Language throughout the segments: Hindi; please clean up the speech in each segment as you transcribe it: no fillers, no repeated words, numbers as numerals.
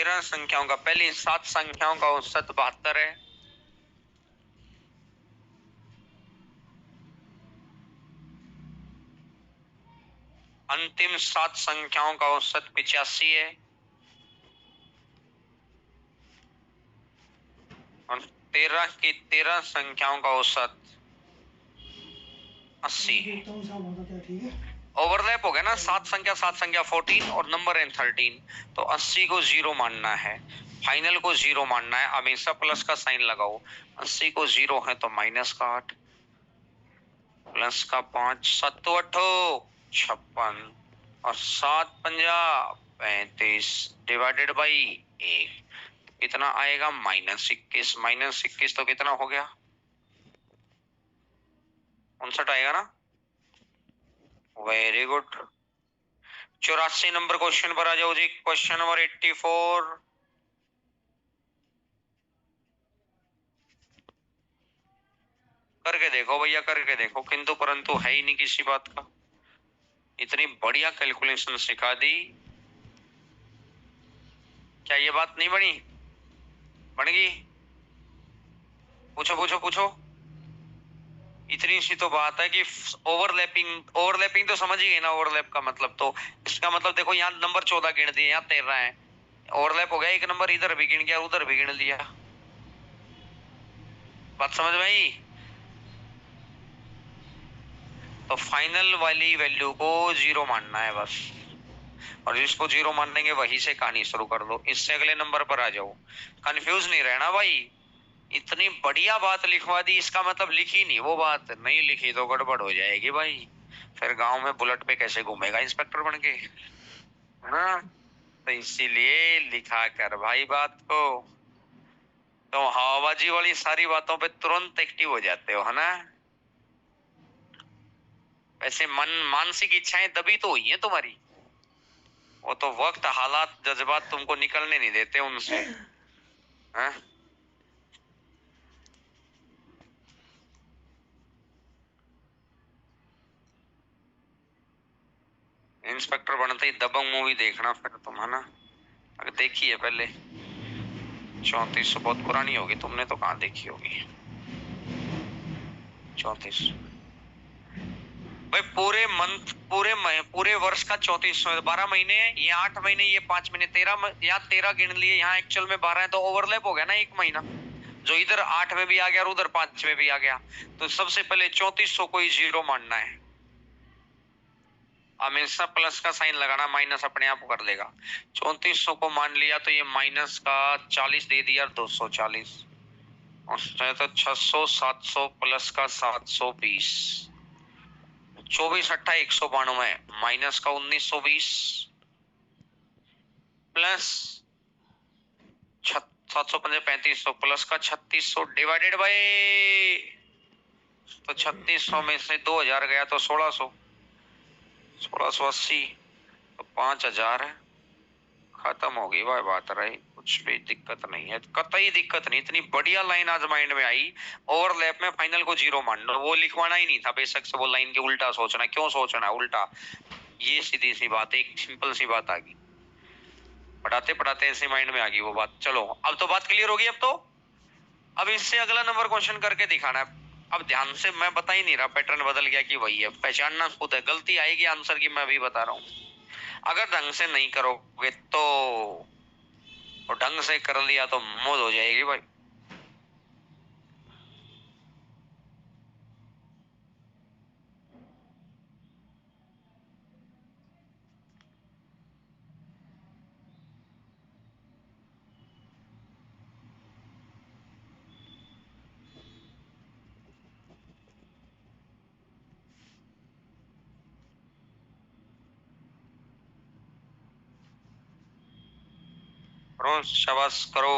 13 संख्याओं का, पहली 7 संख्याओं का औसत 72 है। अंतिम 7 संख्याओं का औसत 85 है। और 13 की 13 संख्याओं का औसत 80 है। ओवरलैप हो गया ना, 7 संख्या 14 और नंबर है 13, तो 80 को 0 मानना है, फाइनल को 0 मानना है। हमेशा प्लस का साइन लगाओ। 80 को 0 है तो माइनस का 8 प्लस का 5, 7 8 56 और 7 5 35 डिवाइडेड बाई 1 कितना आएगा, -21। -21 तो कितना हो गया, 59 आएगा ना। Very good. 84 नंबर क्वेश्चन पर आ जाओ जी। Question number 84। करके देखो भैया, करके देखो, किंतु परंतु है ही नहीं किसी बात का। इतनी बढ़िया कैलकुलेशन सिखा दी, क्या ये बात नहीं बनी? बन गई? पूछो पूछो पूछो। इतनी सी तो बात है कि ओवरलैपिंग तो समझ ही गए ना। ओवरलैप का मतलब तो, इसका मतलब देखो, यहाँ नंबर 14 गिन दिए, यहाँ 13 है, ओवरलैप हो गया, एक नंबर इधर भी गिन गया, उधर भी गिन लिया। बात समझ में आई? तो फाइनल वाली वैल्यू को 0 मानना है बस, और जिसको 0 मान देंगे वहीं से कहानी शुरू कर दो। इससे अगले नंबर पर आ जाओ। कंफ्यूज नहीं रहना भाई, इतनी बढ़िया बात लिखवा दी, इसका मतलब लिखी नहीं, वो बात नहीं लिखी तो गड़बड़ हो जाएगी भाई। फिर गांव में बुलेट पे कैसे घूमेगा इंस्पेक्टर बन के, है ना? तो इसीलिए लिखा कर भाई बात को। तो हवाबाजी वाली सारी बातों पे तुरंत एक्टिव हो जाते हो, है ना? वैसे मानसिक इच्छाएं दबी तो हुई है तुम्हारी, वो तो वक्त, हालात, जज्बात तुमको निकलने नहीं देते उनसे, हैं? इंस्पेक्टर बनते ही दबंग मूवी देखना फिर तुम, है ना? अगर देखी है पहले, 34 बहुत पुरानी होगी, तुमने तो कहाँ देखी होगी 34 भाई। पूरे वर्ष का 34, 12 महीने है, ये 8 महीने, ये 5 महीने, 13, यहाँ 13 गिन लिए, यहाँ एक्चुअल में 12 है, तो ओवरलैप हो गया ना 1 महीना, जो इधर 8 में भी आ गया और उधर 5 में भी आ गया। तो सबसे पहले 3400 को ही 0 मानना है। हमेशा प्लस का साइन लगाना, माइनस अपने आप कर लेगा। 3400 को मान लिया तो ये माइनस का 40 दे दिया, 240, और तो 600, 700 प्लस का 720, 24 8 192, माइनस का 1920 प्लस 750 3500 प्लस का 3600 डिवाइडेड बाय, तो 3600 में से 2000 गया तो 1600, 1680, तो 5000 है। खत्म होगी भाई बात, रही कुछ भी दिक्कत नहीं है, कतई दिक्कत नहीं। इतनी बढ़िया लाइन आज माइंड में आई, ओवरलैप में फाइनल को 0 मान लो, वो लिखवाना ही नहीं था बेशक से, वो लाइन के उल्टा सोचना, क्यों सोचना है उल्टा? ये सीधी सी बात, एक सिंपल सी बात आ गई, पढ़ाते पढ़ाते ऐसे माइंड में आ गई वो बात। चलो अब तो बात क्लियर होगी। अब इससे अगला नंबर क्वेश्चन करके दिखाना है। अब ध्यान से, मैं बता ही नहीं रहा, पैटर्न बदल गया कि वही है, पहचानना खुद है, गलती आएगी आंसर की, मैं भी बता रहा हूं। अगर ढंग से नहीं करोगे तो, और ढंग से कर लिया तो मौज हो जाएगी भाई। करो शाबाश करो।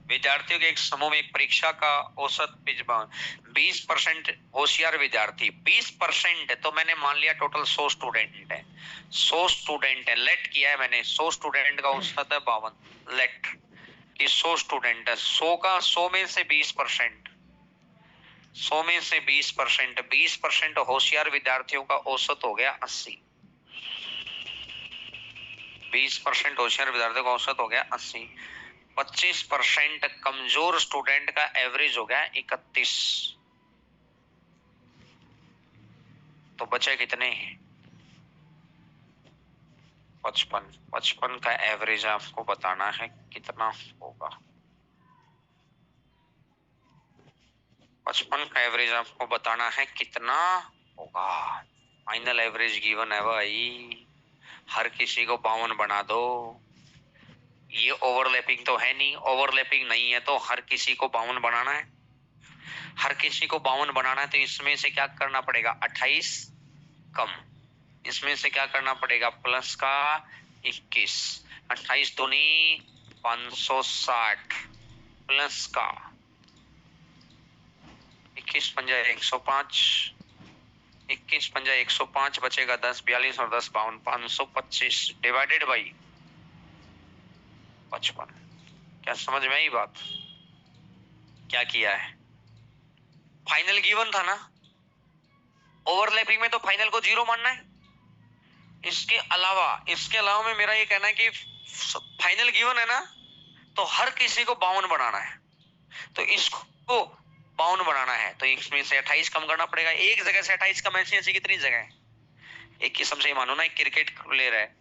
विद्यार्थियों के एक समूह में एक परीक्षा का औसत 20% होशियार विद्यार्थी, 20% है, तो मैंने मान लिया टोटल 100 स्टूडेंट है, 100 स्टूडेंट है, लेट किया है मैंने, 100 स्टूडेंट का औसत है 52, लेट कि 100 स्टूडेंट है, 100 में से 20%, 100 में से 20%, 20% होशियार विद्यार्थियों का औसत हो गया 80। 20% होशियार विद्यार्थियों का औसत हो गया 80। 25% कमजोर स्टूडेंट का एवरेज हो गया 31। तो बचे कितने? 55। 55 का एवरेज आपको बताना है कितना होगा। 55 का एवरेज आपको बताना है कितना होगा। फाइनल एवरेज गिवन है भाई, हर किसी को 52 बना दो। ये ओवरलैपिंग तो है नहीं, ओवरलैपिंग नहीं है तो हर किसी को 52 बनाना है। हर किसी को 52 बनाना है तो इसमें से क्या करना पड़ेगा? 28 कम, इसमें से क्या करना पड़ेगा? प्लस का 21। 28 दूनी 560 प्लस का 21 पंजा 105, 21 पंजा 105 बचेगा 10, 42 और 10 52, 525 डिवाइडेड बाई 55। क्या समझ में आई बात? क्या किया है? फाइनल गिवन था ना, ओवरलैपिंग में तो फाइनल को 0 मानना है। इसके अलावा में मेरा ये कहना है कि फाइनल गिवन है ना, तो हर किसी को 52 बनाना है। तो इसको 52 बनाना है तो इसमें से 28 कम करना पड़ेगा। एक जगह से 28 कम, ऐसी कितनी जगह है? एक किस्म से मानो ना, एक क्रिकेट प्लेयर है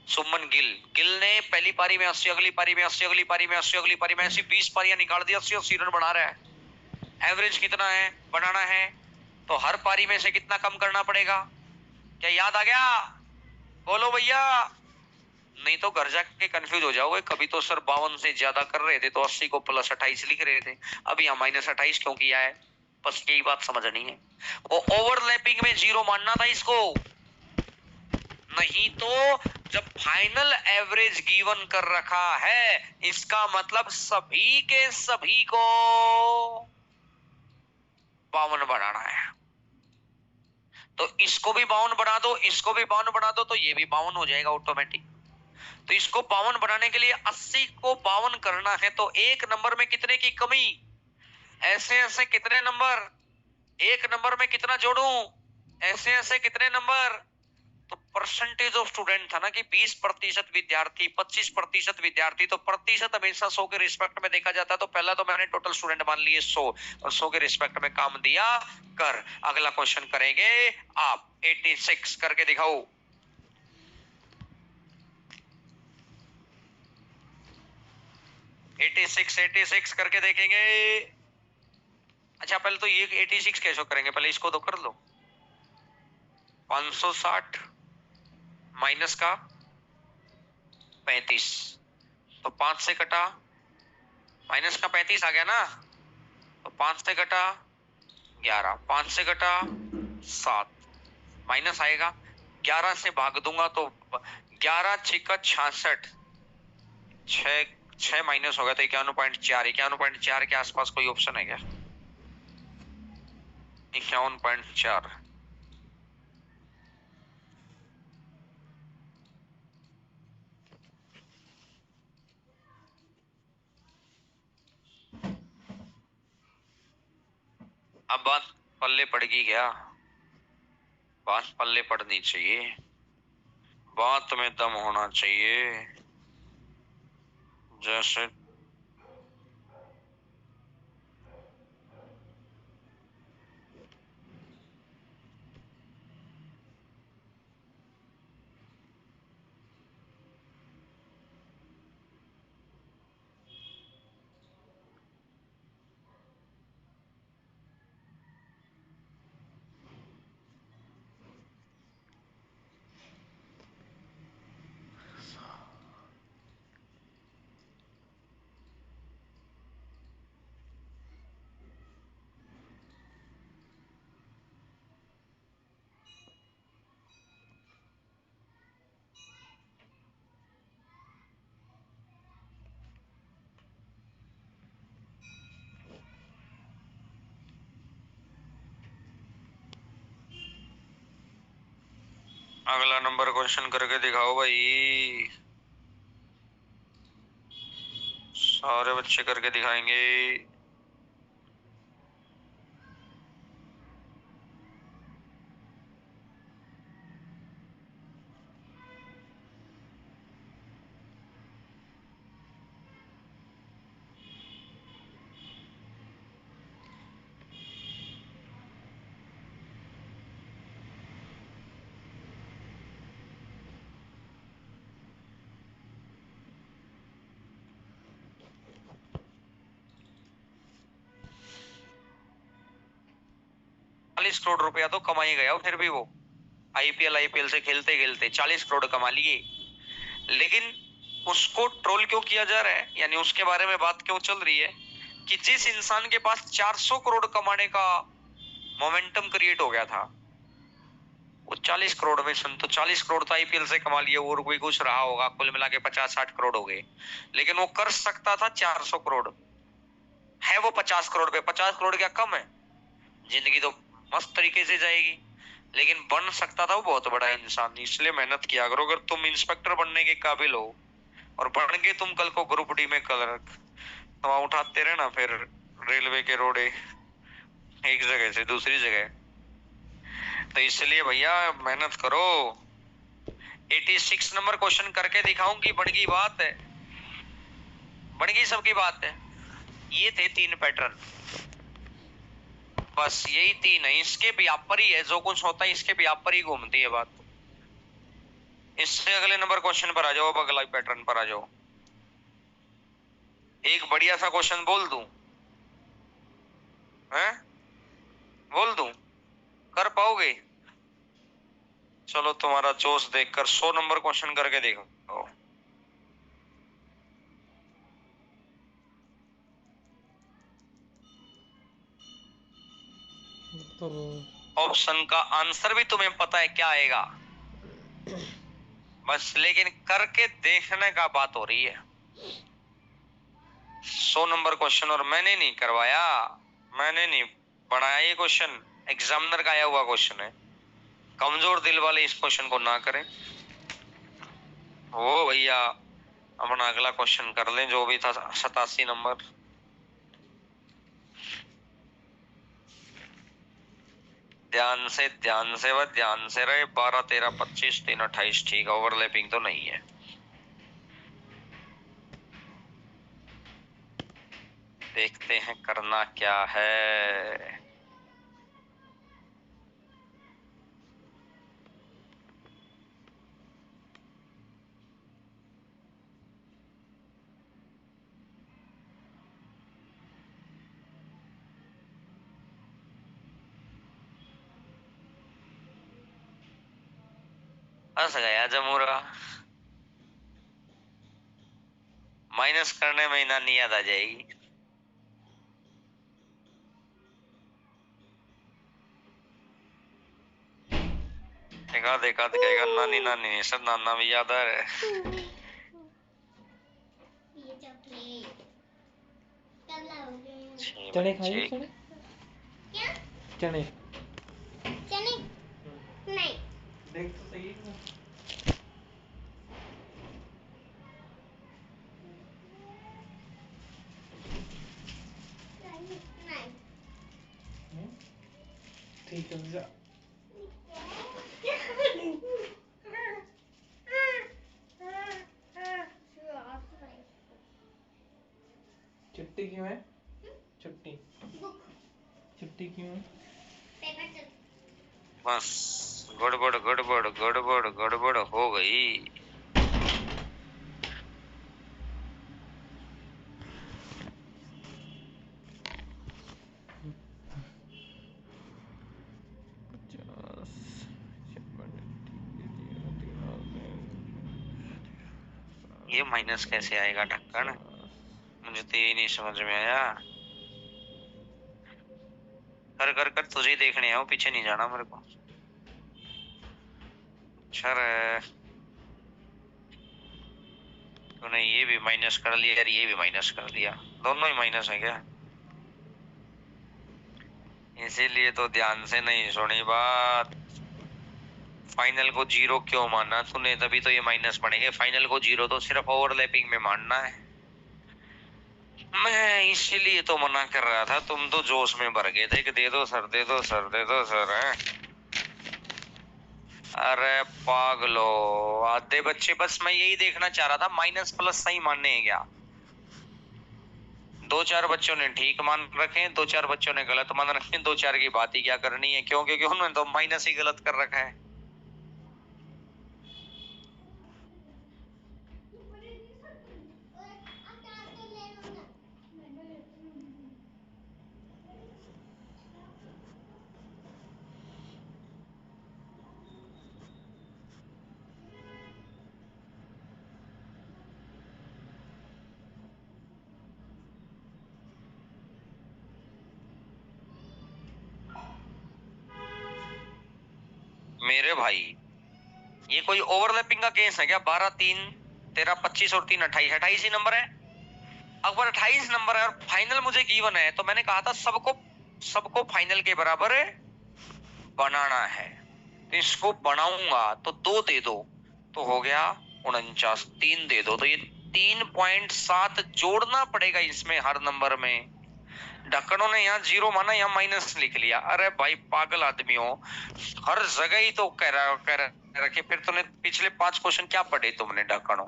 सुमन गिल ने पहली पारी में 80, अगली पारी में 80, अगली पारी में 80, अगली पारी में ऐसी 20 पारियां निकाल दी, 80 रन बना रहा है। एवरेज कितना है बनाना है, तो हर पारी में से कितना कम करना पड़ेगा? क्या याद आ गया? बोलो भैया, नहीं तो घर जाके कंफ्यूज हो जाओगे। कभी तो सर 52 से ज्यादा कर रहे थे तो 80 को प्लस 28 लिख रहे थे, अब यहाँ माइनस 28 क्यों किया है? बस यही बात समझनी है। वो ओवरलैपिंग में 0 मानना था इसको, नहीं तो जब फाइनल एवरेज गिवन कर रखा है इसका मतलब सभी के सभी को 52 बनाना है। तो इसको भी 52 बना दो, इसको भी 52 बना दो, तो ये भी 52 हो जाएगा ऑटोमेटिक। तो इसको 52 बनाने के लिए 80 को 52 करना है, तो एक नंबर में कितने की कमी? ऐसे ऐसे कितने नंबर? एक नंबर में कितना जोड़ूं? ऐसे ऐसे कितने नंबर? तो परसेंटेज ऑफ स्टूडेंट था ना कि 20% विद्यार्थी, 25% विद्यार्थी, तो प्रतिशत हमेशा 100 के रिस्पेक्ट में देखा जाता है। तो पहला तो मैंने टोटल स्टूडेंट मान लिए 100 और 100 के रिस्पेक्ट में काम दिया कर। अगला क्वेश्चन करेंगे आप, 86 करके दिखाओ। 86 करके देखेंगे। अच्छा पहले तो ये 86 कैसे करेंगे, पहले इसको तो कर लो। 560 माइनस का 35, तो 5 से कटा, माइनस का 35 आ गया ना, तो 5 से कटा 11, 5 से कटा 7, माइनस आएगा। 11 से भाग दूंगा तो 11 छिका 66, 6 माइनस हो गया तो 51.4, 51.4 के आसपास कोई ऑप्शन है क्या? 51.4। अब बात पल्ले पड़ गई क्या? बात पल्ले पड़नी चाहिए, बात में दम होना चाहिए। जैसे अगला नंबर क्वेश्चन करके दिखाओ भाई, सारे बच्चे करके दिखाएंगे। 40 करोड़ रुपया तो कमा ही गया फिर भी वो आईपीएल से खेलते खेलते 40 करोड़ कमा लिए। लेकिन उसको ट्रोल क्यों किया जा रहा है, यानी उसके बारे में बात क्यों चल रही है कि जिस इंसान के पास 400 करोड़ कमाने का मोमेंटम क्रिएट हो गया था, वो 40 करोड़ में सुन तो 40 करोड़ तो आईपीएल से कमा लिए, और कोई कुछ रहा होगा, कुल मिला के 50-60 करोड़ हो गए। लेकिन वो कर सकता था 400 करोड़, है वो 50 करोड़ पे। 50 करोड़ क्या कम है, जिंदगी तो मस्त तरीके से जाएगी। लेकिन बन सकता था वो बहुत बड़ा इंसान। इसलिए मेहनत किया करो। अगर तुम इंस्पेक्टर बनने के काबिल हो और बन के तुम कल को ग्रुप डी में क्लर्क, तो वहां उठाते रहे ना फिर रेलवे के रोडे एक जगह से दूसरी जगह। तो इसलिए भैया मेहनत करो। 86 नंबर क्वेश्चन करके दिखाऊंगी, बड़की बात है, बड़की सबकी बात है। ये थे 3 पैटर्न, बस यही 3 है। इसके व्यापार ही है, जो कुछ होता है इसके व्यापार ही घूमती है बात। इससे अगले नंबर क्वेश्चन पर आ जाओ, अब अगला पैटर्न पर आ जाओ। एक बढ़िया सा क्वेश्चन बोल दूं, हैं? बोल दूं, कर पाओगे? चलो तुम्हारा जोश देखकर 100 नंबर क्वेश्चन करके देखो। तो ऑप्शन का आंसर भी तुम्हें पता है क्या आएगा, बस लेकिन करके देखने का बात हो रही है। 100 नंबर क्वेश्चन, और मैंने नहीं करवाया, मैंने नहीं बनाया ये क्वेश्चन, एग्जामिनर का आया हुआ क्वेश्चन है। कमजोर दिल वाले इस क्वेश्चन को ना करें। ओ भैया अपना अगला क्वेश्चन कर लें, जो भी था 87 नंबर। ध्यान से व ध्यान से रहे। 12, 13, 25, 3, 28 ठीक है, ओवरलैपिंग तो नहीं है। देखते हैं करना क्या है। हंस गया जमूरा, माइनस करने में ही नानी याद आ जाएगी। देखा देखा दिखेगा, नानी नानी नहीं सर, नाना भी याद आ रहा है। चने खाइए, चने क्या? चने चने नहीं। देख तो सही है। नहीं। ठीक है जा। छुट्टी क्यों है? छुट्टी छुट्टी क्यों है? बस गड़बड़ गड़बड़ गड़बड़ गड़बड़ हो गई। ये माइनस कैसे आएगा ढक्कन, मुझे तो ये नहीं समझ में आया। कर कर कर तुझे देखने आओ, पीछे नहीं जाना मेरे को। अच्छा तूने ये भी माइनस कर लिया यार, ये भी माइनस कर दिया, दोनों ही माइनस है क्या? इसीलिए तो ध्यान से नहीं सुनी बात। फाइनल को 0 क्यों माना तूने, तभी तो ये माइनस बनेंगे। फाइनल को 0 तो सिर्फ ओवरलैपिंग में मानना है। मैं इसीलिए तो मना कर रहा था, तुम तो जोश में भर गए थे कि दे दो सर, दे दो सर, दे दो सर है। अरे पागलो आधे बच्चे, बस मैं यही देखना चाह रहा था माइनस प्लस सही मानने हैं क्या। 2-4 बच्चों ने ठीक मान रखे, 2-4 बच्चों ने गलत मान रखे। 2-4 की बात ही क्या करनी है, क्यों? क्योंकि उन्होंने तो माइनस ही गलत कर रखा है। मेरे भाई ये कोई ओवरलैपिंग का केस है क्या? 12 3 13 25 और 3 28, 28 ही नंबर है। अगर 28 नंबर है और फाइनल मुझे गिवन है तो मैंने कहा था सबको फाइनल के बराबर बनाना है। तो इसको बनाऊंगा तो 2 दे दो तो हो गया 49, 3 दे दो तो ये 3.7 जोड़ना पड़ेगा इसमें हर नंबर में। ढक्कनों ने यहाँ 0 माना, यहाँ माइनस लिख लिया। अरे भाई पागल आदमी हो, हर जगह ही तो कह रखे। फिर तुमने पिछले 5 क्वेश्चन क्या पढ़े तुमने ढक्कनों?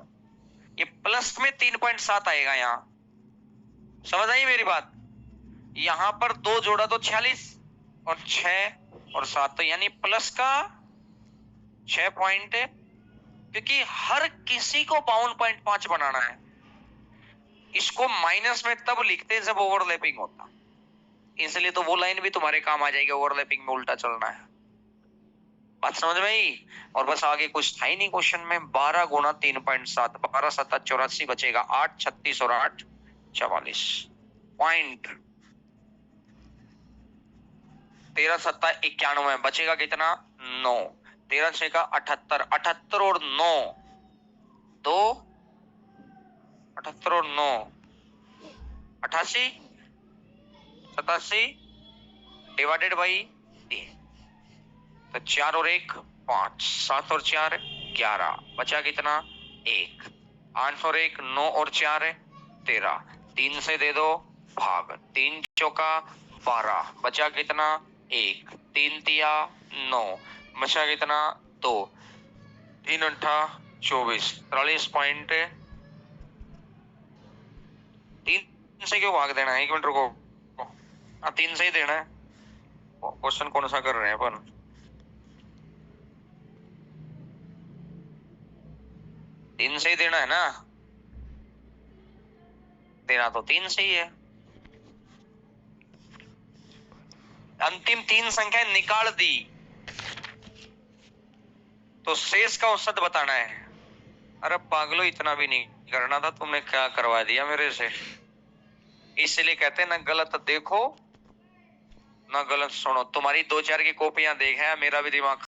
ये प्लस में 3.7 आएगा यहाँ, समझ आई मेरी बात? यहाँ पर 2 जोड़ा तो 46 और 6 और 7 तो यानी प्लस का 6 पॉइंट, क्योंकि हर किसी को 52.5 बनाना है। इसको माइनस में तब लिखते हैं जब ओवरलैपिंग होता, इसलिए तो वो लाइन भी तुम्हारे काम आ जाएगी। ओवरलैपिंग में उल्टा चलना है, बात समझ में आई? और बस आगे कुछ था ही नहीं क्वेश्चन में। 12 गुना 3.7, 12 7 84 बचेगा 8 36 और 8 44 पॉइंट। 13 7 91 बचेगा कितना? 9। 13 6 का 78, 78 और 9 2, 78 और 9 88, 87 डिवाइडेड बाई 3 तो 4 और 1 5, 7 और 4 11 बचा कितना? 1। 8 और 1 9 और 4 13, 3 से दे दो भाग, 3 चौका 12 बचा कितना? 1, 3 तिया 9 बचा कितना? 2, 3 8 24 43 पॉइंट। 3 से क्यों भाग देना है? 1 मिनट रुको, 3 से ही देना है। क्वेश्चन कौन सा कर रहे हैं अपन? तीन से ही देना है ना? देना तो 3 से ही है। अंतिम 3 संख्याएं निकाल दी तो शेष का औसत बताना है। अरे पागलो, इतना भी नहीं करना था, तुमने क्या करवा दिया मेरे से। इसलिए कहते हैं ना गलत देखो ना गलत सुनो। तुम्हारी 2 4 की कॉपियां देख है, मेरा भी दिमाग